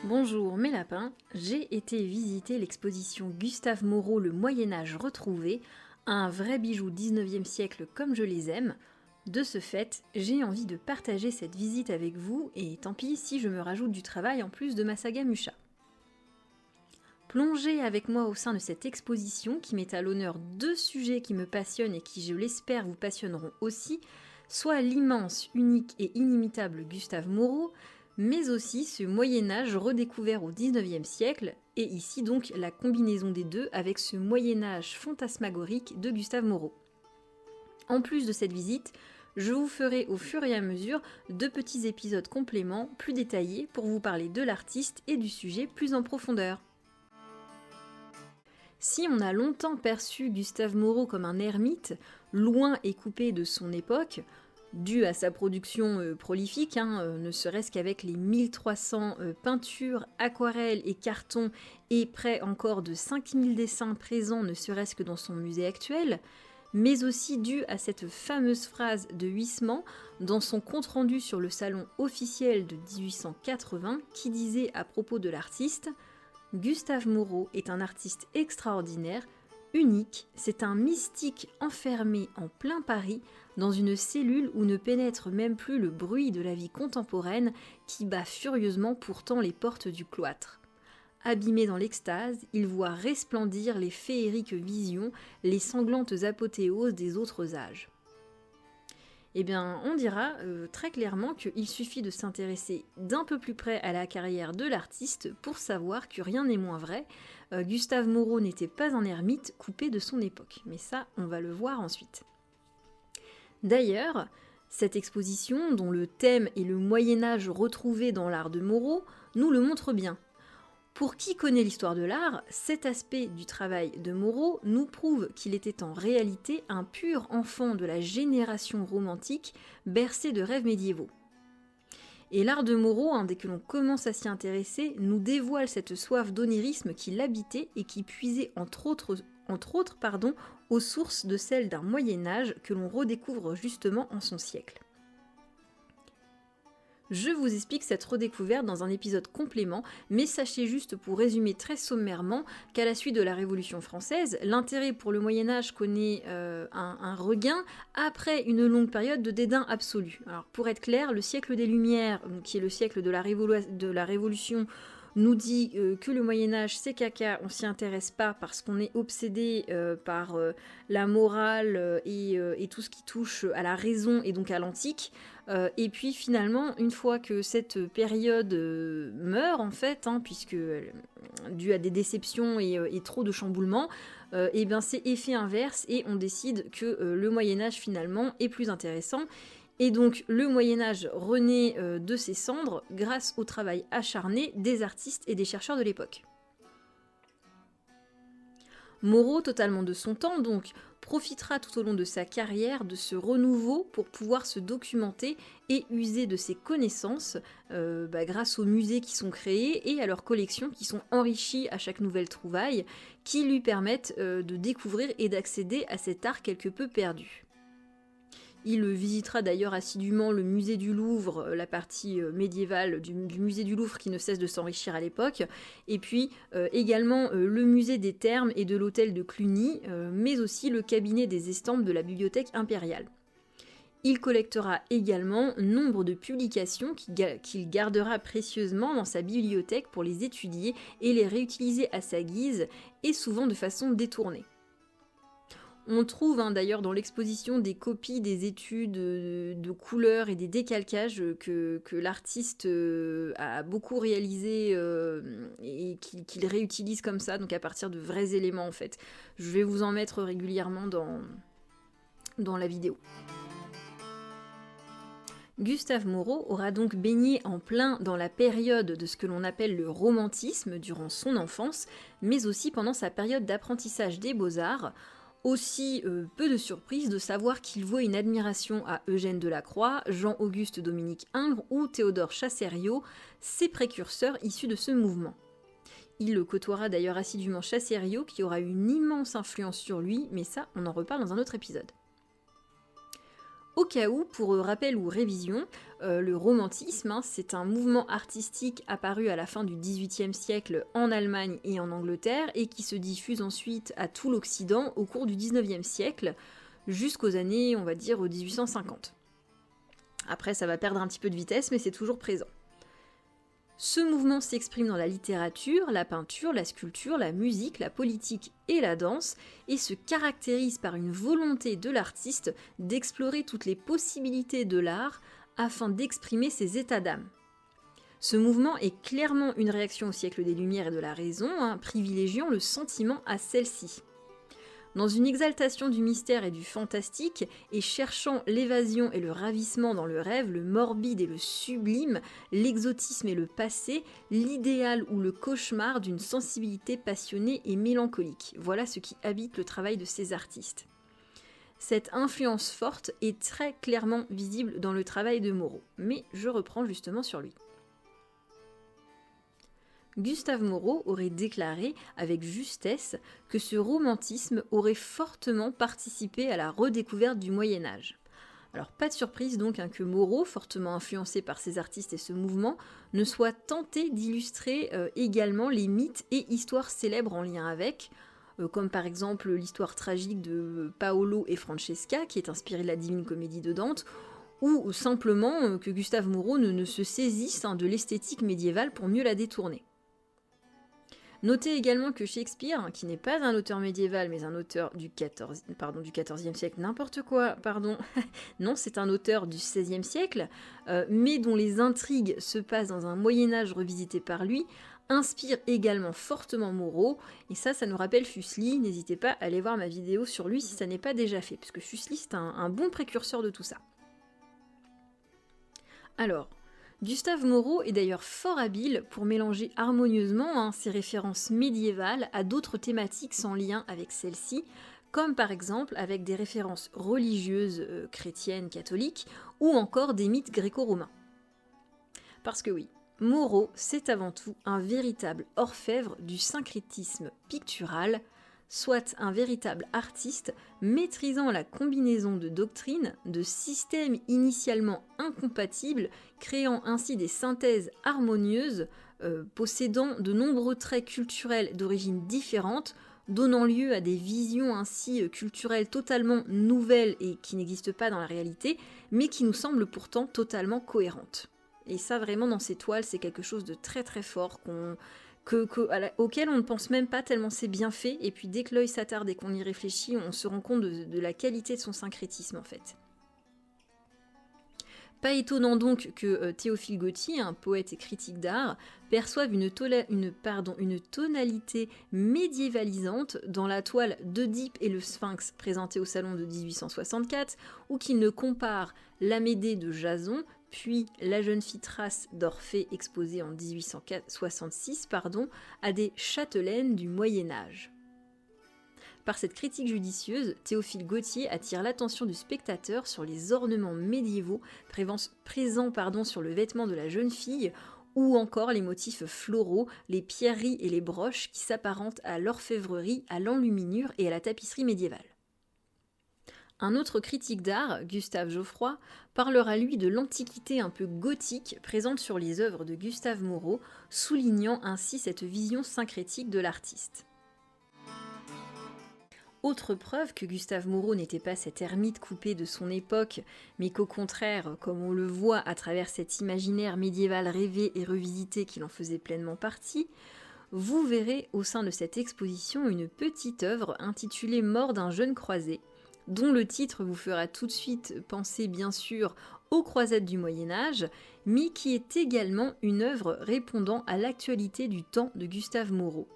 Bonjour mes lapins, j'ai été visiter l'exposition Gustave Moreau Le Moyen-Âge retrouvé, un vrai bijou 19e siècle comme je les aime. De ce fait, j'ai envie de partager cette visite avec vous et tant pis si je me rajoute du travail en plus de ma saga Mucha. Plongez avec moi au sein de cette exposition qui met à l'honneur deux sujets qui me passionnent et qui, je l'espère, vous passionneront aussi, soit l'immense, unique et inimitable Gustave Moreau, mais aussi ce Moyen-Âge redécouvert au XIXe siècle, et ici donc la combinaison des deux avec ce Moyen-Âge fantasmagorique de Gustave Moreau. En plus de cette visite, je vous ferai au fur et à mesure de petits épisodes compléments plus détaillés pour vous parler de l'artiste et du sujet plus en profondeur. Si on a longtemps perçu Gustave Moreau comme un ermite, loin et coupé de son époque, dû à sa production prolifique, ne serait-ce qu'avec les 1300 peintures, aquarelles et cartons et près encore de 5000 dessins présents ne serait-ce que dans son musée actuel, mais aussi dû à cette fameuse phrase de Huysmans dans son compte-rendu sur le salon officiel de 1880 qui disait à propos de l'artiste « Gustave Moreau est un artiste extraordinaire, unique, c'est un mystique enfermé en plein Paris, dans une cellule où ne pénètre même plus le bruit de la vie contemporaine qui bat furieusement pourtant les portes du cloître. Abîmé dans l'extase, il voit resplendir les féeriques visions, les sanglantes apothéoses des autres âges. » Eh bien, on dira très clairement qu'il suffit de s'intéresser d'un peu plus près à la carrière de l'artiste pour savoir que rien n'est moins vrai. Gustave Moreau n'était pas un ermite coupé de son époque, mais ça, on va le voir ensuite. D'ailleurs, cette exposition, dont le thème est le Moyen-Âge retrouvé dans l'art de Moreau, nous le montre bien. Pour qui connaît l'histoire de l'art, cet aspect du travail de Moreau nous prouve qu'il était en réalité un pur enfant de la génération romantique, bercé de rêves médiévaux. Et l'art de Moreau, dès que l'on commence à s'y intéresser, nous dévoile cette soif d'onirisme qui l'habitait et qui puisait entre autres, aux sources de celles d'un Moyen-Âge que l'on redécouvre justement en son siècle. Je vous explique cette redécouverte dans un épisode complément, mais sachez juste pour résumer très sommairement qu'à la suite de la Révolution française, l'intérêt pour le Moyen-Âge connaît un regain après une longue période de dédain absolu. Alors pour être clair, le siècle des Lumières, qui est le siècle de la Révolution, nous dit que le Moyen-Âge c'est caca, on s'y intéresse pas parce qu'on est obsédé par la morale et tout ce qui touche à la raison et donc à l'antique. Et puis finalement, une fois que cette période meurt en fait, puisque dû à des déceptions et trop de chamboulements, et bien c'est effet inverse et on décide que le Moyen-Âge finalement est plus intéressant. Et donc le Moyen-Âge renaît de ses cendres grâce au travail acharné des artistes et des chercheurs de l'époque. Moreau, totalement de son temps donc, profitera tout au long de sa carrière de ce renouveau pour pouvoir se documenter et user de ses connaissances grâce aux musées qui sont créés et à leurs collections qui sont enrichies à chaque nouvelle trouvaille qui lui permettent de découvrir et d'accéder à cet art quelque peu perdu. Il visitera d'ailleurs assidûment le musée du Louvre, la partie médiévale du musée du Louvre qui ne cesse de s'enrichir à l'époque, et puis également le musée des Thermes et de l'hôtel de Cluny, mais aussi le cabinet des estampes de la bibliothèque impériale. Il collectera également nombre de publications qu'il gardera précieusement dans sa bibliothèque pour les étudier et les réutiliser à sa guise, et souvent de façon détournée. On trouve d'ailleurs dans l'exposition des copies des études de couleurs et des décalcages que l'artiste a beaucoup réalisé et qu'il réutilise comme ça, donc à partir de vrais éléments en fait. Je vais vous en mettre régulièrement dans la vidéo. Gustave Moreau aura donc baigné en plein dans la période de ce que l'on appelle le romantisme durant son enfance, mais aussi pendant sa période d'apprentissage des beaux-arts. Aussi peu de surprise de savoir qu'il voit une admiration à Eugène Delacroix, Jean-Auguste Dominique Ingres ou Théodore Chassériau, ses précurseurs issus de ce mouvement. Il côtoiera d'ailleurs assidûment Chassériau qui aura eu une immense influence sur lui, mais ça on en reparle dans un autre épisode. Au cas où, pour rappel ou révision, le romantisme, c'est un mouvement artistique apparu à la fin du XVIIIe siècle en Allemagne et en Angleterre et qui se diffuse ensuite à tout l'Occident au cours du XIXe siècle jusqu'aux années, on va dire, 1850. Après, ça va perdre un petit peu de vitesse, mais c'est toujours présent. Ce mouvement s'exprime dans la littérature, la peinture, la sculpture, la musique, la politique et la danse, et se caractérise par une volonté de l'artiste d'explorer toutes les possibilités de l'art afin d'exprimer ses états d'âme. Ce mouvement est clairement une réaction au siècle des Lumières et de la raison, privilégiant le sentiment à celle-ci. Dans une exaltation du mystère et du fantastique, et cherchant l'évasion et le ravissement dans le rêve, le morbide et le sublime, l'exotisme et le passé, l'idéal ou le cauchemar d'une sensibilité passionnée et mélancolique. Voilà ce qui habite le travail de ces artistes. Cette influence forte est très clairement visible dans le travail de Moreau, mais je reprends justement sur lui. Gustave Moreau aurait déclaré avec justesse que ce romantisme aurait fortement participé à la redécouverte du Moyen-Âge. Alors pas de surprise donc que Moreau, fortement influencé par ces artistes et ce mouvement, ne soit tenté d'illustrer également les mythes et histoires célèbres en lien avec, comme par exemple l'histoire tragique de Paolo et Francesca, qui est inspirée de la Divine Comédie de Dante, ou simplement que Gustave Moreau ne se saisisse de l'esthétique médiévale pour mieux la détourner. Notez également que Shakespeare, qui n'est pas un auteur médiéval, mais un auteur du XIVe siècle, n'importe quoi, non, c'est un auteur du XVIe siècle, mais dont les intrigues se passent dans un Moyen-Âge revisité par lui, inspire également fortement Moreau, et ça nous rappelle Fuseli. N'hésitez pas à aller voir ma vidéo sur lui si ça n'est pas déjà fait, parce que Fuseli, c'est un bon précurseur de tout ça. Alors, Gustave Moreau est d'ailleurs fort habile pour mélanger harmonieusement ses références médiévales à d'autres thématiques sans lien avec celles-ci, comme par exemple avec des références religieuses chrétiennes, catholiques, ou encore des mythes gréco-romains. Parce que oui, Moreau, c'est avant tout un véritable orfèvre du syncrétisme pictural, soit un véritable artiste maîtrisant la combinaison de doctrines, de systèmes initialement incompatibles, créant ainsi des synthèses harmonieuses, possédant de nombreux traits culturels d'origine différente, donnant lieu à des visions ainsi culturelles totalement nouvelles et qui n'existent pas dans la réalité, mais qui nous semblent pourtant totalement cohérentes. Et ça, vraiment, dans ces toiles, c'est quelque chose de très très fort auquel on ne pense même pas tellement c'est bien fait, et puis dès que l'œil s'attarde et qu'on y réfléchit, on se rend compte de la qualité de son syncrétisme en fait. Pas étonnant donc que Théophile Gautier, un poète et critique d'art, perçoive une tonalité médiévalisante dans la toile d'Œdipe et le Sphinx présentée au salon de 1864, ou qu'il ne compare l'Amédée de Jason, puis la jeune fille Thrace d'Orphée exposée en 1866, à des châtelaines du Moyen-Âge. Par cette critique judicieuse, Théophile Gautier attire l'attention du spectateur sur les ornements médiévaux présents sur le vêtement de la jeune fille, ou encore les motifs floraux, les pierreries et les broches qui s'apparentent à l'orfèvrerie, à l'enluminure et à la tapisserie médiévale. Un autre critique d'art, Gustave Geoffroy, parlera lui de l'antiquité un peu gothique présente sur les œuvres de Gustave Moreau, soulignant ainsi cette vision syncrétique de l'artiste. Autre preuve que Gustave Moreau n'était pas cet ermite coupé de son époque, mais qu'au contraire, comme on le voit à travers cet imaginaire médiéval rêvé et revisité qu'il en faisait pleinement partie, vous verrez au sein de cette exposition une petite œuvre intitulée « Mort d'un jeune croisé », dont le titre vous fera tout de suite penser bien sûr aux croisades du Moyen-Âge, mais qui est également une œuvre répondant à l'actualité du temps de Gustave Moreau.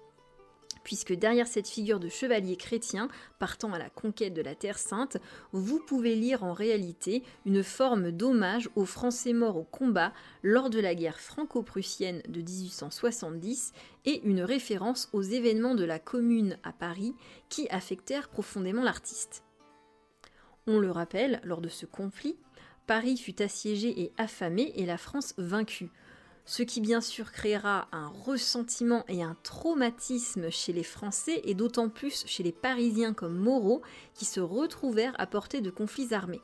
Puisque derrière cette figure de chevalier chrétien partant à la conquête de la Terre Sainte, vous pouvez lire en réalité une forme d'hommage aux Français morts au combat lors de la guerre franco-prussienne de 1870 et une référence aux événements de la Commune à Paris qui affectèrent profondément l'artiste. On le rappelle, lors de ce conflit, Paris fut assiégé et affamé et la France vaincue, ce qui bien sûr créera un ressentiment et un traumatisme chez les Français et d'autant plus chez les Parisiens comme Moreau qui se retrouvèrent à portée de conflits armés.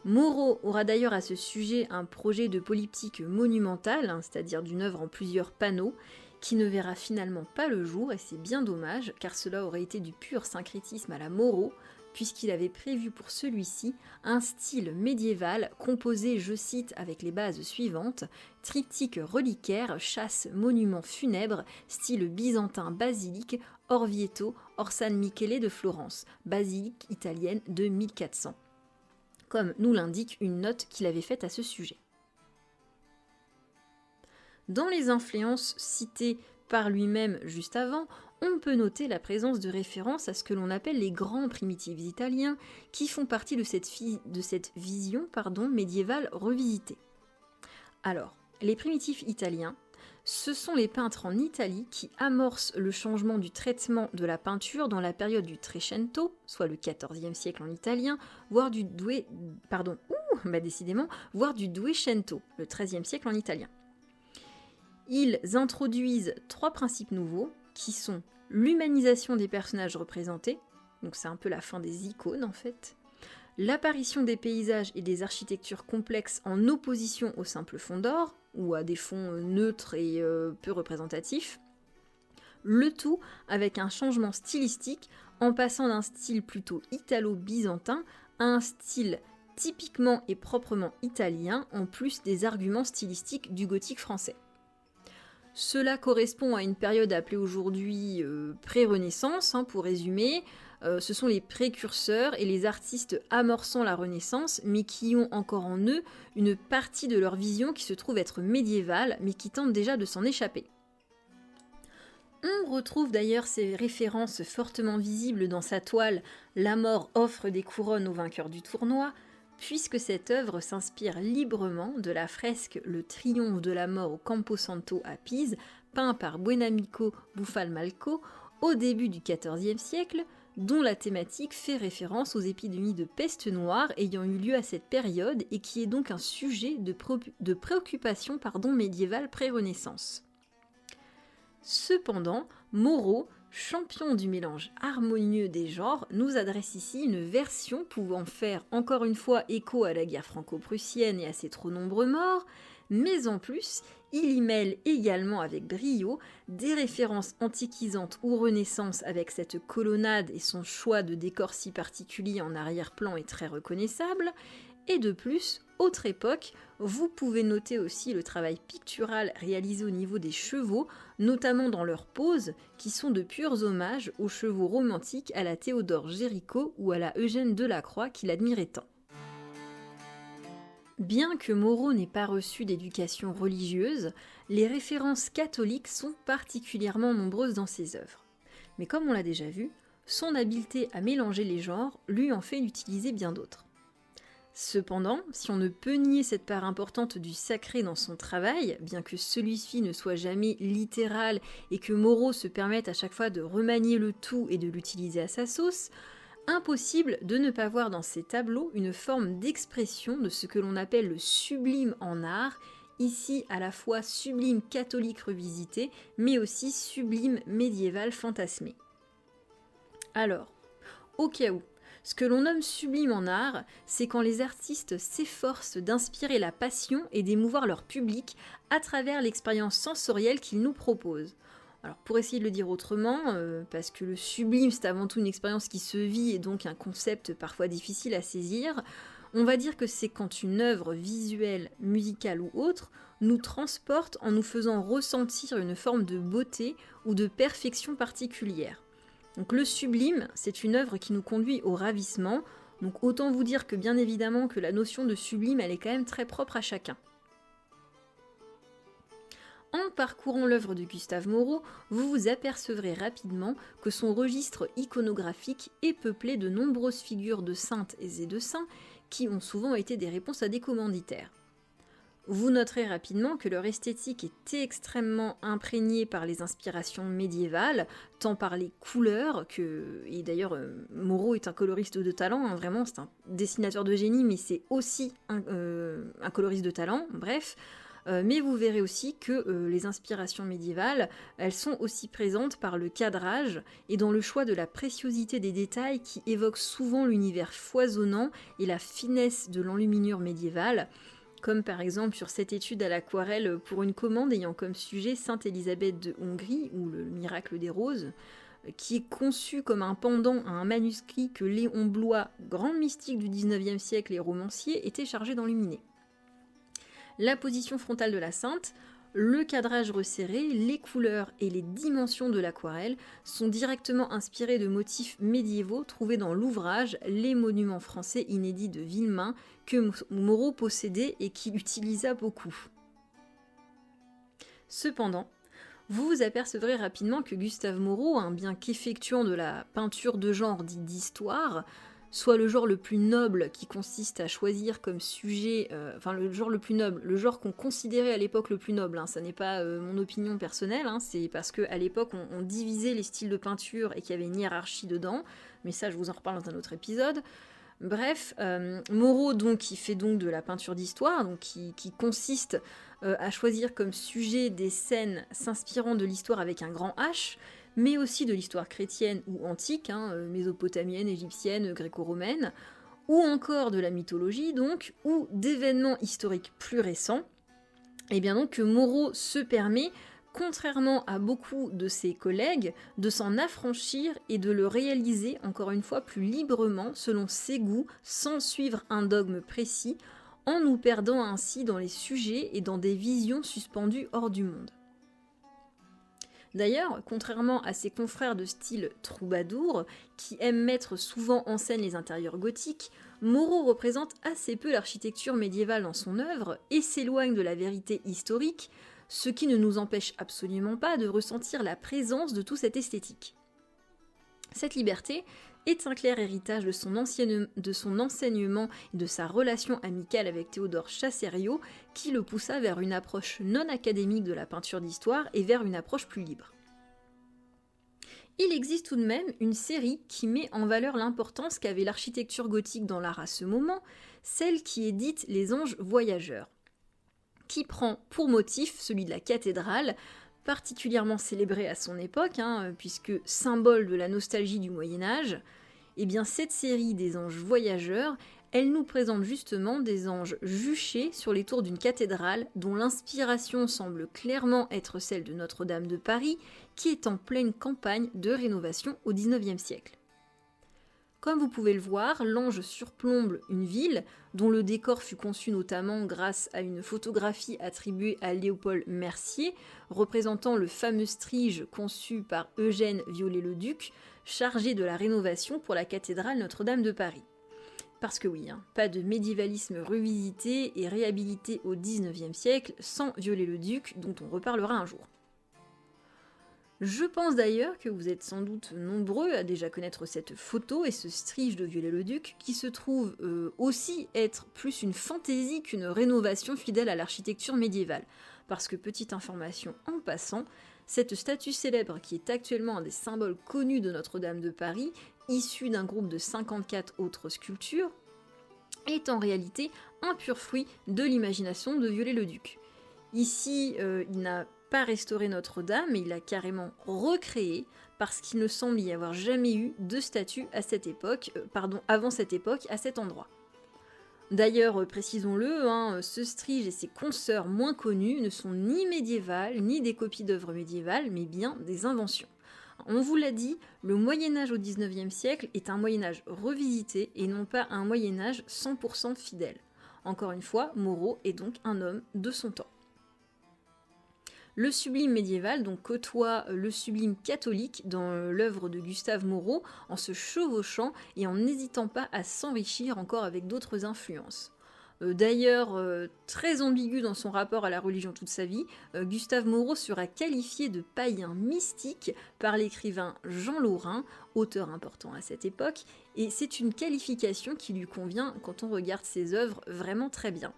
Moreau aura d'ailleurs à ce sujet un projet de polyptyque monumental, c'est-à-dire d'une œuvre en plusieurs panneaux, qui ne verra finalement pas le jour, et c'est bien dommage, car cela aurait été du pur syncrétisme à la Moreau, puisqu'il avait prévu pour celui-ci un style médiéval composé, je cite, avec les bases suivantes: triptyque reliquaire, chasse, monument funèbre, style byzantin basilique, Orvieto, Orsan Michele de Florence, basilique italienne de 1400. Comme nous l'indique une note qu'il avait faite à ce sujet. Dans les influences citées par lui-même juste avant, on peut noter la présence de références à ce que l'on appelle les grands primitifs italiens, qui font partie de cette vision médiévale revisitée. Alors, les primitifs italiens, ce sont les peintres en Italie qui amorcent le changement du traitement de la peinture dans la période du Trecento, soit le XIVe siècle en italien, voire du Duecento, le XIIIe siècle en italien. Ils introduisent 3 principes nouveaux, qui sont l'humanisation des personnages représentés, donc c'est un peu la fin des icônes en fait, l'apparition des paysages et des architectures complexes en opposition aux simples fonds d'or, ou à des fonds neutres et peu représentatifs, le tout avec un changement stylistique en passant d'un style plutôt italo-byzantin à un style typiquement et proprement italien, en plus des arguments stylistiques du gothique français. Cela correspond à une période appelée aujourd'hui pré-Renaissance, pour résumer. Ce sont les précurseurs et les artistes amorçant la Renaissance, mais qui ont encore en eux une partie de leur vision qui se trouve être médiévale, mais qui tente déjà de s'en échapper. On retrouve d'ailleurs ces références fortement visibles dans sa toile « La mort offre des couronnes aux vainqueurs du tournoi », puisque cette œuvre s'inspire librement de la fresque « Le triomphe de la mort au Camposanto à Pise », peint par Buonamico Buffalmacco au début du XIVe siècle, dont la thématique fait référence aux épidémies de peste noire ayant eu lieu à cette période et qui est donc un sujet de préoccupation médiévale pré-Renaissance. Cependant, Moreau, champion du mélange harmonieux des genres, nous adresse ici une version pouvant faire encore une fois écho à la guerre franco-prussienne et à ses trop nombreux morts, mais en plus, il y mêle également avec brio des références antiquisantes ou Renaissance avec cette colonnade et son choix de décor si particulier en arrière-plan est très reconnaissable, et de plus, autre époque, vous pouvez noter aussi le travail pictural réalisé au niveau des chevaux, notamment dans leurs poses, qui sont de purs hommages aux chevaux romantiques à la Théodore Géricault ou à la Eugène Delacroix qu'il admirait tant. Bien que Moreau n'ait pas reçu d'éducation religieuse, les références catholiques sont particulièrement nombreuses dans ses œuvres. Mais comme on l'a déjà vu, son habileté à mélanger les genres lui en fait utiliser bien d'autres. Cependant, si on ne peut nier cette part importante du sacré dans son travail, bien que celui-ci ne soit jamais littéral et que Moreau se permette à chaque fois de remanier le tout et de l'utiliser à sa sauce, impossible de ne pas voir dans ses tableaux une forme d'expression de ce que l'on appelle le sublime en art, ici à la fois sublime catholique revisité, mais aussi sublime médiéval fantasmé. Alors, au cas où, ce que l'on nomme sublime en art, c'est quand les artistes s'efforcent d'inspirer la passion et d'émouvoir leur public à travers l'expérience sensorielle qu'ils nous proposent. Alors pour essayer de le dire autrement, parce que le sublime c'est avant tout une expérience qui se vit et donc un concept parfois difficile à saisir, on va dire que c'est quand une œuvre visuelle, musicale ou autre nous transporte en nous faisant ressentir une forme de beauté ou de perfection particulière. Donc le sublime, c'est une œuvre qui nous conduit au ravissement, donc autant vous dire que bien évidemment que la notion de sublime elle est quand même très propre à chacun. En parcourant l'œuvre de Gustave Moreau, vous vous apercevrez rapidement que son registre iconographique est peuplé de nombreuses figures de saintes et de saints qui ont souvent été des réponses à des commanditaires. Vous noterez rapidement que leur esthétique est extrêmement imprégnée par les inspirations médiévales, tant par les couleurs que... Et d'ailleurs, Moreau est un coloriste de talent, vraiment, c'est un dessinateur de génie, mais c'est aussi un coloriste de talent, bref... mais vous verrez aussi que les inspirations médiévales, elles sont aussi présentes par le cadrage et dans le choix de la préciosité des détails qui évoquent souvent l'univers foisonnant et la finesse de l'enluminure médiévale, comme par exemple sur cette étude à l'aquarelle pour une commande ayant comme sujet Sainte Élisabeth de Hongrie ou le miracle des roses, qui est conçu comme un pendant à un manuscrit que Léon Bloy, grand mystique du XIXe siècle et romancier, était chargé d'enluminer. La position frontale de la sainte, le cadrage resserré, les couleurs et les dimensions de l'aquarelle sont directement inspirés de motifs médiévaux trouvés dans l'ouvrage Les monuments français inédits de Villemain que Moreau possédait et qu'il utilisa beaucoup. Cependant, vous vous apercevrez rapidement que Gustave Moreau, bien qu'effectuant de la peinture de genre dit d'histoire, soit le genre le plus noble qui consiste à choisir comme sujet, le genre le plus noble, le genre qu'on considérait à l'époque le plus noble, ça n'est pas mon opinion personnelle, c'est parce qu'à l'époque on divisait les styles de peinture et qu'il y avait une hiérarchie dedans, mais ça je vous en reparle dans un autre épisode. Bref, Moreau donc qui fait donc de la peinture d'histoire, donc qui consiste à choisir comme sujet des scènes s'inspirant de l'histoire avec un grand H, mais aussi de l'histoire chrétienne ou antique, mésopotamienne, égyptienne, gréco-romaine, ou encore de la mythologie donc, ou d'événements historiques plus récents, et bien donc que Moreau se permet, contrairement à beaucoup de ses collègues, de s'en affranchir et de le réaliser encore une fois plus librement selon ses goûts, sans suivre un dogme précis, en nous perdant ainsi dans les sujets et dans des visions suspendues hors du monde. D'ailleurs, contrairement à ses confrères de style troubadour, qui aiment mettre souvent en scène les intérieurs gothiques, Moreau représente assez peu l'architecture médiévale dans son œuvre et s'éloigne de la vérité historique, ce qui ne nous empêche absolument pas de ressentir la présence de toute cette esthétique. Cette liberté est un clair héritage de son enseignement et de sa relation amicale avec Théodore Chassériau, qui le poussa vers une approche non académique de la peinture d'histoire et vers une approche plus libre. Il existe tout de même une série qui met en valeur l'importance qu'avait l'architecture gothique dans l'art à ce moment, celle qui est dite les anges voyageurs, qui prend pour motif celui de la cathédrale, particulièrement célébrée à son époque, puisque symbole de la nostalgie du Moyen-Âge. Et bien cette série des anges voyageurs, elle nous présente justement des anges juchés sur les tours d'une cathédrale dont l'inspiration semble clairement être celle de Notre-Dame de Paris, qui est en pleine campagne de rénovation au XIXe siècle. Comme vous pouvez le voir, l'ange surplombe une ville dont le décor fut conçu notamment grâce à une photographie attribuée à Léopold Mercier, représentant le fameux Strige conçu par Eugène Viollet-le-Duc, chargé de la rénovation pour la cathédrale Notre-Dame de Paris. Parce que oui, pas de médiévalisme revisité et réhabilité au XIXe siècle sans Viollet-le-Duc, dont on reparlera un jour. Je pense d'ailleurs que vous êtes sans doute nombreux à déjà connaître cette photo et ce Strige de Viollet-le-Duc, qui se trouve aussi être plus une fantaisie qu'une rénovation fidèle à l'architecture médiévale. Parce que, petite information en passant, cette statue célèbre qui est actuellement un des symboles connus de Notre-Dame de Paris, issue d'un groupe de 54 autres sculptures, est en réalité un pur fruit de l'imagination de Viollet-le-Duc. Ici, il n'a pas restauré Notre-Dame, mais il l'a carrément recréé, parce qu'il ne semble y avoir jamais eu de statue à cette époque, avant cette époque, à cet endroit. D'ailleurs, précisons-le, ce Strige et ses consoeurs moins connus ne sont ni médiévales, ni des copies d'œuvres médiévales, mais bien des inventions. On vous l'a dit, le Moyen-Âge au XIXe siècle est un Moyen-Âge revisité et non pas un Moyen-Âge 100% fidèle. Encore une fois, Moreau est donc un homme de son temps. Le sublime médiéval donc côtoie le sublime catholique dans l'œuvre de Gustave Moreau en se chevauchant et en n'hésitant pas à s'enrichir encore avec d'autres influences. D'ailleurs, très ambigu dans son rapport à la religion toute sa vie, Gustave Moreau sera qualifié de païen mystique par l'écrivain Jean Laurin, auteur important à cette époque, et c'est une qualification qui lui convient quand on regarde ses œuvres vraiment très bien.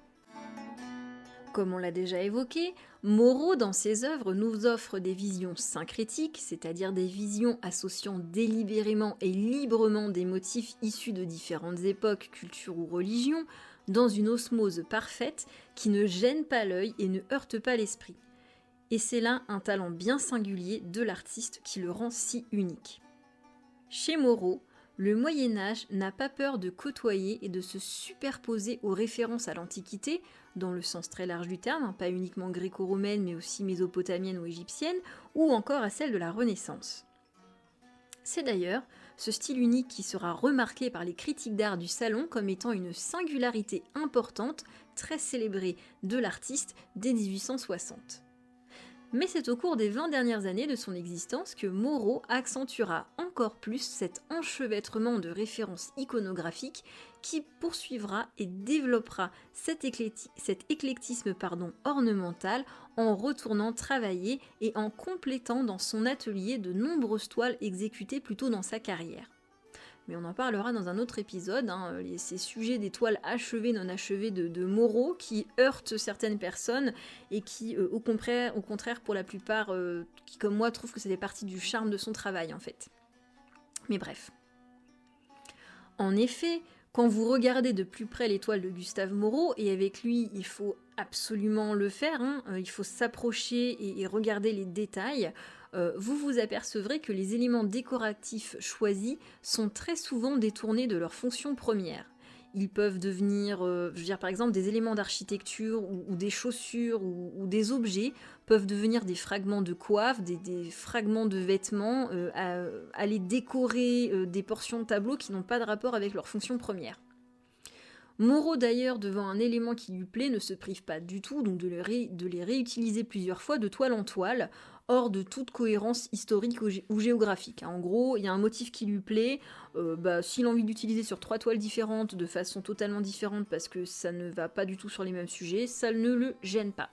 Comme on l'a déjà évoqué, Moreau dans ses œuvres nous offre des visions syncrétiques, c'est-à-dire des visions associant délibérément et librement des motifs issus de différentes époques, cultures ou religions, dans une osmose parfaite qui ne gêne pas l'œil et ne heurte pas l'esprit. Et c'est là un talent bien singulier de l'artiste qui le rend si unique. Chez Moreau, le Moyen-Âge n'a pas peur de côtoyer et de se superposer aux références à l'Antiquité, dans le sens très large du terme, pas uniquement gréco-romaine mais aussi mésopotamienne ou égyptienne, ou encore à celle de la Renaissance. C'est d'ailleurs ce style unique qui sera remarqué par les critiques d'art du salon comme étant une singularité importante, très célébrée de l'artiste dès 1860. Mais c'est au cours des 20 dernières années de son existence que Moreau accentuera encore plus cet enchevêtrement de références iconographiques qui poursuivra et développera cet éclectisme ornemental en retournant travailler et en complétant dans son atelier de nombreuses toiles exécutées plus tôt dans sa carrière. Mais on en parlera dans un autre épisode, ces sujets des toiles achevées, non achevées de Moreau qui heurtent certaines personnes et qui, au contraire, pour la plupart, qui comme moi trouvent que ça fait partie du charme de son travail en fait. Mais bref. En effet, quand vous regardez de plus près les toiles de Gustave Moreau, et avec lui il faut absolument le faire, il faut s'approcher et regarder les détails, vous vous apercevrez que les éléments décoratifs choisis sont très souvent détournés de leur fonction première. Ils peuvent devenir, par exemple, des éléments d'architecture ou des chaussures ou des objets peuvent devenir des fragments de coiffe, des fragments de vêtements, aller décorer des portions de tableaux qui n'ont pas de rapport avec leur fonction première. Moreau d'ailleurs, devant un élément qui lui plaît, ne se prive pas du tout donc de les réutiliser plusieurs fois de toile en toile, hors de toute cohérence historique ou géographique. En gros, il y a un motif qui lui plaît, s'il a envie d'utiliser sur 3 toiles différentes de façon totalement différente parce que ça ne va pas du tout sur les mêmes sujets, ça ne le gêne pas.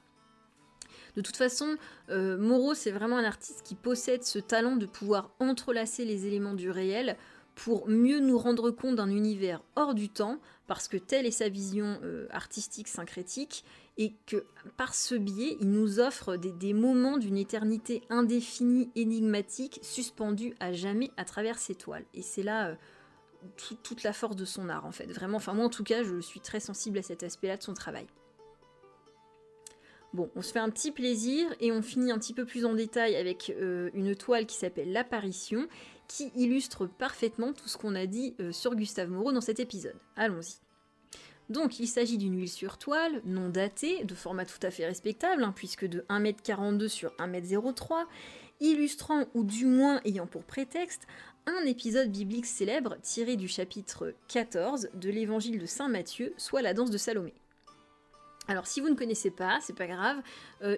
De toute façon, Moreau c'est vraiment un artiste qui possède ce talent de pouvoir entrelacer les éléments du réel pour mieux nous rendre compte d'un univers hors du temps, parce que telle est sa vision artistique syncrétique, et que par ce biais, il nous offre des moments d'une éternité indéfinie, énigmatique, suspendus à jamais à travers ses toiles. Et c'est là toute la force de son art, en fait. Vraiment, moi en tout cas, je suis très sensible à cet aspect-là de son travail. Bon, on se fait un petit plaisir et on finit un petit peu plus en détail avec une toile qui s'appelle L'Apparition, qui illustre parfaitement tout ce qu'on a dit sur Gustave Moreau dans cet épisode. Allons-y. Donc il s'agit d'une huile sur toile, non datée, de format tout à fait respectable, puisque de 1m42 sur 1m03, illustrant ou du moins ayant pour prétexte un épisode biblique célèbre tiré du chapitre 14 de l'évangile de Saint Matthieu, soit la danse de Salomé. Alors si vous ne connaissez pas, c'est pas grave,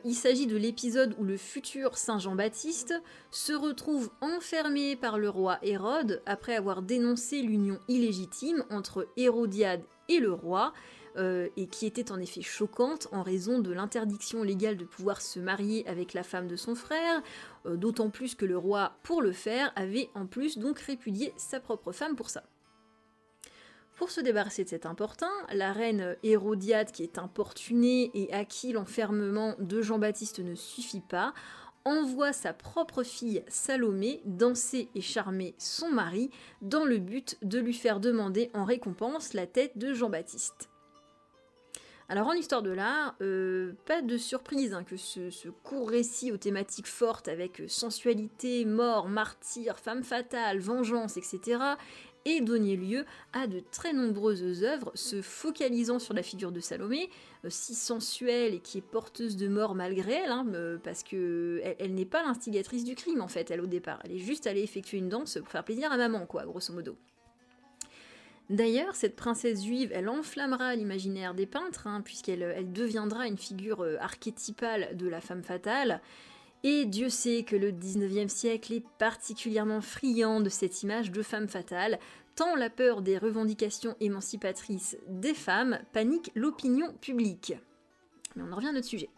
il s'agit de l'épisode où le futur Saint Jean-Baptiste se retrouve enfermé par le roi Hérode après avoir dénoncé l'union illégitime entre Hérodiade et le roi, et qui était en effet choquante en raison de l'interdiction légale de pouvoir se marier avec la femme de son frère, d'autant plus que le roi, pour le faire, avait en plus donc répudié sa propre femme pour ça. Pour se débarrasser de cet importun, la reine Hérodiade, qui est importunée et à qui l'enfermement de Jean-Baptiste ne suffit pas, envoie sa propre fille Salomé danser et charmer son mari dans le but de lui faire demander en récompense la tête de Jean-Baptiste. Alors en histoire de l'art, pas de surprise que ce court récit aux thématiques fortes avec sensualité, mort, martyr, femme fatale, vengeance, etc., ait donné lieu à de très nombreuses œuvres se focalisant sur la figure de Salomé, si sensuelle et qui est porteuse de mort malgré elle, parce que elle n'est pas l'instigatrice du crime en fait, elle au départ, elle est juste allée effectuer une danse pour faire plaisir à maman quoi, grosso modo. D'ailleurs, cette princesse juive, elle enflammera l'imaginaire des peintres, puisqu'elle deviendra une figure archétypale de la femme fatale, et Dieu sait que le 19e siècle est particulièrement friand de cette image de femme fatale, tant la peur des revendications émancipatrices des femmes panique l'opinion publique. Mais on en revient à notre sujet.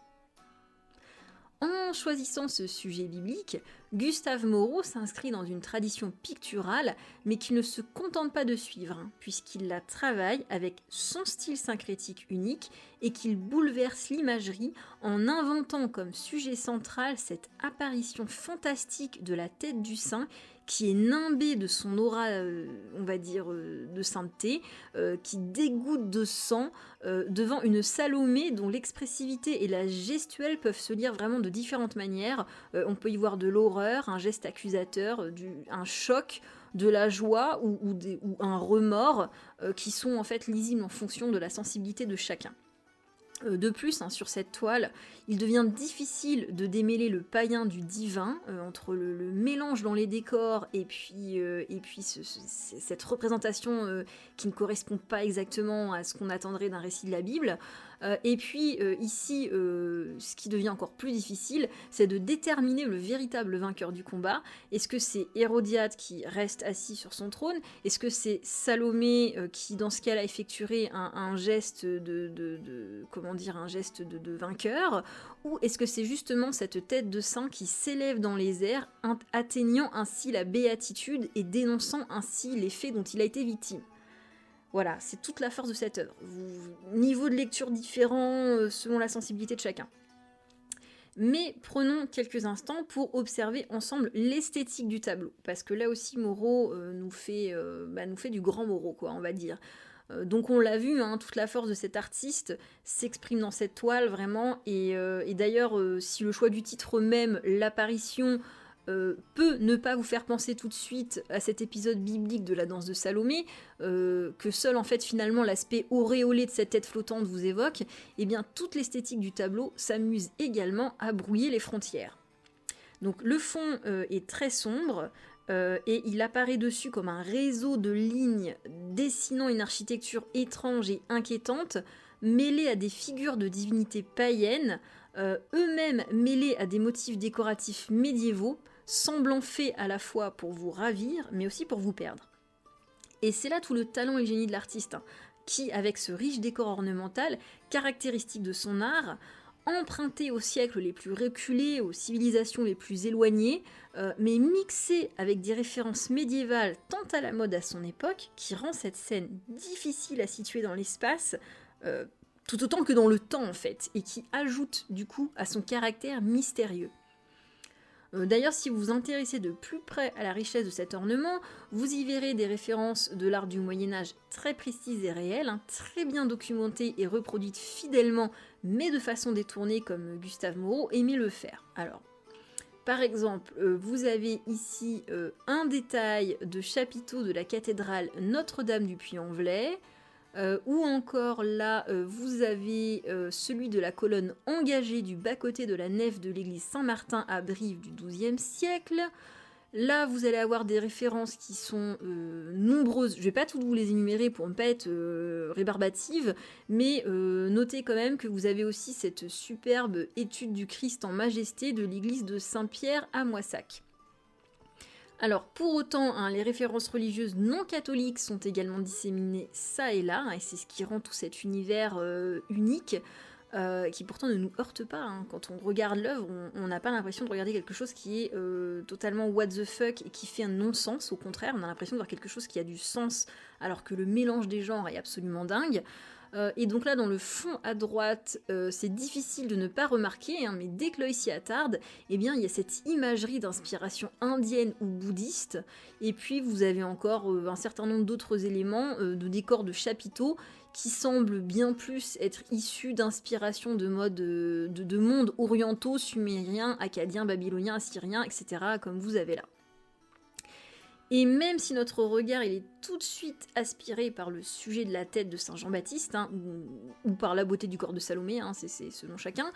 En choisissant ce sujet biblique, Gustave Moreau s'inscrit dans une tradition picturale, mais qui ne se contente pas de suivre, puisqu'il la travaille avec son style syncrétique unique et qu'il bouleverse l'imagerie en inventant comme sujet central cette apparition fantastique de la tête du saint qui est nimbée de son aura, on va dire, de sainteté, qui dégoutte de sang devant une Salomé dont l'expressivité et la gestuelle peuvent se lire vraiment de différentes manières. On peut y voir de l'horreur, un geste accusateur, un choc, de la joie ou un remords qui sont en fait lisibles en fonction de la sensibilité de chacun. De plus, sur cette toile, il devient difficile de démêler le païen du divin entre le mélange dans les décors et puis cette représentation qui ne correspond pas exactement à ce qu'on attendrait d'un récit de la Bible. Et puis ici, ce qui devient encore plus difficile, c'est de déterminer le véritable vainqueur du combat. Est-ce que c'est Hérodiade qui reste assis sur son trône? Est-ce que c'est Salomé qui, dans ce cas-là, effectuerait un geste un geste de vainqueur? Ou est-ce que c'est justement cette tête de saint qui s'élève dans les airs, atteignant ainsi la béatitude et dénonçant ainsi les faits dont il a été victime? Voilà, c'est toute la force de cette œuvre. Niveau de lecture différent selon la sensibilité de chacun. Mais prenons quelques instants pour observer ensemble l'esthétique du tableau. Parce que là aussi, Moreau nous fait du grand Moreau, quoi, on va dire. Donc on l'a vu, toute la force de cet artiste s'exprime dans cette toile, vraiment. Et d'ailleurs, si le choix du titre même, l'apparition... peut ne pas vous faire penser tout de suite à cet épisode biblique de la danse de Salomé, que seul en fait finalement l'aspect auréolé de cette tête flottante vous évoque, et bien toute l'esthétique du tableau s'amuse également à brouiller les frontières. Donc le fond est très sombre, et il apparaît dessus comme un réseau de lignes dessinant une architecture étrange et inquiétante, mêlée à des figures de divinités païennes, eux-mêmes mêlés à des motifs décoratifs médiévaux, semblant faits à la fois pour vous ravir, mais aussi pour vous perdre. Et c'est là tout le talent et le génie de l'artiste, qui, avec ce riche décor ornemental, caractéristique de son art, emprunté aux siècles les plus reculés, aux civilisations les plus éloignées, mais mixé avec des références médiévales tant à la mode à son époque, qui rend cette scène difficile à situer dans l'espace, tout autant que dans le temps en fait, et qui ajoute du coup à son caractère mystérieux. D'ailleurs, si vous vous intéressez de plus près à la richesse de cet ornement, vous y verrez des références de l'art du Moyen-Âge très précises et réelles, très bien documentées et reproduites fidèlement, mais de façon détournée comme Gustave Moreau aimait le faire. Alors, par exemple, vous avez ici un détail de chapiteau de la cathédrale Notre-Dame du Puy-en-Velay, ou encore là, vous avez celui de la colonne engagée du bas-côté de la nef de l'église Saint-Martin à Brive du XIIe siècle. Là, vous allez avoir des références qui sont nombreuses. Je ne vais pas toutes vous les énumérer pour ne pas être rébarbative, mais notez quand même que vous avez aussi cette superbe étude du Christ en majesté de l'église de Saint-Pierre à Moissac. Alors, pour autant, les références religieuses non catholiques sont également disséminées ça et là, et c'est ce qui rend tout cet univers unique, qui pourtant ne nous heurte pas. Quand on regarde l'œuvre, on n'a pas l'impression de regarder quelque chose qui est totalement what the fuck et qui fait un non-sens. Au contraire, on a l'impression de voir quelque chose qui a du sens, alors que le mélange des genres est absolument dingue. Et donc là, dans le fond à droite, c'est difficile de ne pas remarquer, mais dès que l'œil s'y attarde, eh bien, il y a cette imagerie d'inspiration indienne ou bouddhiste. Et puis, vous avez encore un certain nombre d'autres éléments de décors de chapiteaux qui semblent bien plus être issus d'inspiration de mondes orientaux, sumériens, acadiens, babyloniens, assyriens, etc., comme vous avez là. Et même si notre regard il est tout de suite aspiré par le sujet de la tête de Saint Jean-Baptiste, ou par la beauté du corps de Salomé, c'est selon chacun,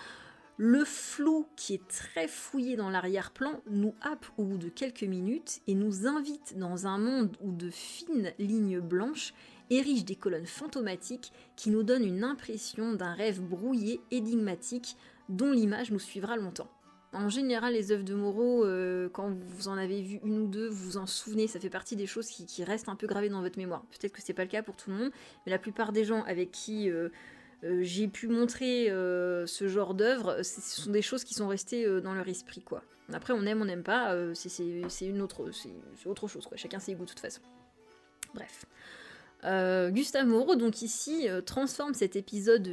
le flou qui est très fouillé dans l'arrière-plan nous happe au bout de quelques minutes et nous invite dans un monde où de fines lignes blanches érigent des colonnes fantomatiques qui nous donnent une impression d'un rêve brouillé, énigmatique, dont l'image nous suivra longtemps. En général, les œuvres de Moreau, quand vous en avez vu une ou deux, vous vous en souvenez, ça fait partie des choses qui restent un peu gravées dans votre mémoire. Peut-être que c'est pas le cas pour tout le monde, mais la plupart des gens avec qui j'ai pu montrer ce genre d'œuvre, ce sont des choses qui sont restées dans leur esprit, quoi. Après, on aime, on n'aime pas, c'est autre chose, quoi. Chacun ses goûts, de toute façon. Bref. Gustave Moreau, donc ici, transforme cet épisode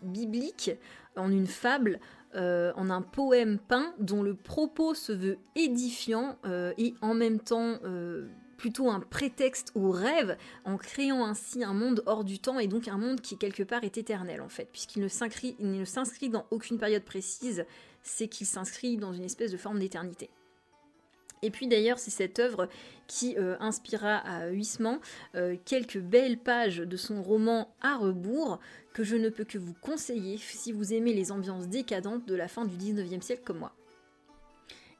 biblique en une fable, en un poème peint dont le propos se veut édifiant et en même temps plutôt un prétexte au rêve, en créant ainsi un monde hors du temps et donc un monde qui quelque part est éternel en fait, puisqu'il ne s'inscrit dans aucune période précise, c'est qu'il s'inscrit dans une espèce de forme d'éternité. Et puis d'ailleurs, c'est cette œuvre qui inspira à Huysmans quelques belles pages de son roman À rebours, que je ne peux que vous conseiller si vous aimez les ambiances décadentes de la fin du 19e siècle comme moi.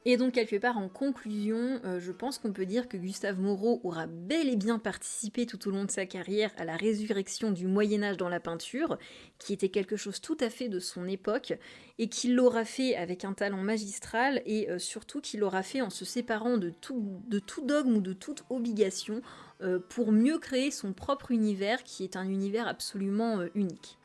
Et donc quelque part en conclusion, je pense qu'on peut dire que Gustave Moreau aura bel et bien participé tout au long de sa carrière à la résurrection du Moyen-Âge dans la peinture, qui était quelque chose tout à fait de son époque, et qu'il l'aura fait avec un talent magistral, et surtout qu'il l'aura fait en se séparant de tout dogme ou de toute obligation, pour mieux créer son propre univers, qui est un univers absolument unique.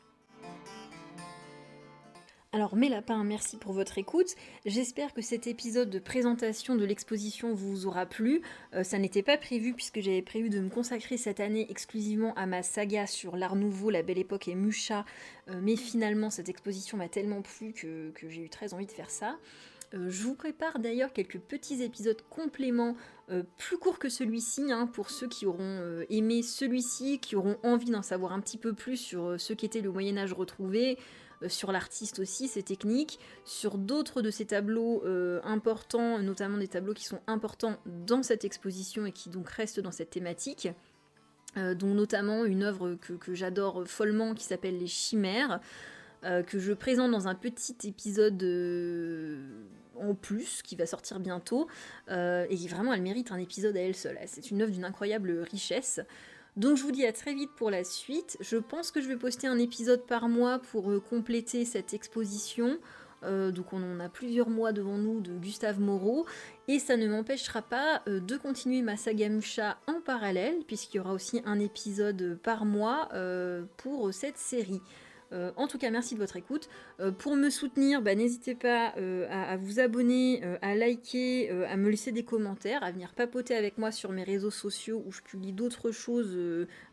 Alors mes lapins, merci pour votre écoute. J'espère que cet épisode de présentation de l'exposition vous aura plu. Ça n'était pas prévu puisque j'avais prévu de me consacrer cette année exclusivement à ma saga sur l'Art Nouveau, la Belle Époque et Mucha. Mais finalement cette exposition m'a tellement plu que j'ai eu très envie de faire ça. Je vous prépare d'ailleurs quelques petits épisodes compléments plus courts que celui-ci, pour ceux qui auront aimé celui-ci, qui auront envie d'en savoir un petit peu plus sur ce qu'était le Moyen-Âge retrouvé, sur l'artiste aussi, ses techniques, sur d'autres de ses tableaux importants, notamment des tableaux qui sont importants dans cette exposition et qui donc restent dans cette thématique, dont notamment une œuvre que j'adore follement qui s'appelle Les Chimères, que je présente dans un petit épisode en plus, qui va sortir bientôt, et qui vraiment elle mérite un épisode à elle seule. C'est une œuvre d'une incroyable richesse. Donc je vous dis à très vite pour la suite. Je pense que je vais poster un épisode par mois pour compléter cette exposition. Donc on en a plusieurs mois devant nous de Gustave Moreau. Et ça ne m'empêchera pas de continuer ma saga Mucha en parallèle, puisqu'il y aura aussi un épisode par mois pour cette série. En tout cas, merci de votre écoute. Pour me soutenir, n'hésitez pas à vous abonner, à liker, à me laisser des commentaires, à venir papoter avec moi sur mes réseaux sociaux où je publie d'autres choses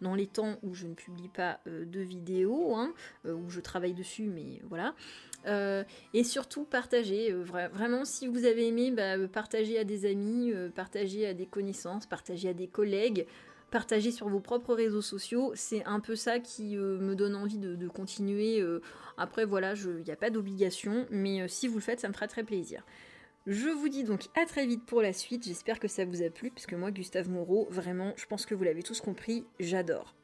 dans les temps où je ne publie pas de vidéos, où je travaille dessus, mais voilà. Et surtout, partagez. Vraiment, si vous avez aimé, partagez à des amis, partagez à des connaissances, partagez à des collègues. Partagez sur vos propres réseaux sociaux, c'est un peu ça qui me donne envie de continuer. Après voilà, il n'y a pas d'obligation, mais si vous le faites, ça me fera très plaisir. Je vous dis donc à très vite pour la suite, j'espère que ça vous a plu, parce que moi, Gustave Moreau, vraiment, je pense que vous l'avez tous compris, j'adore.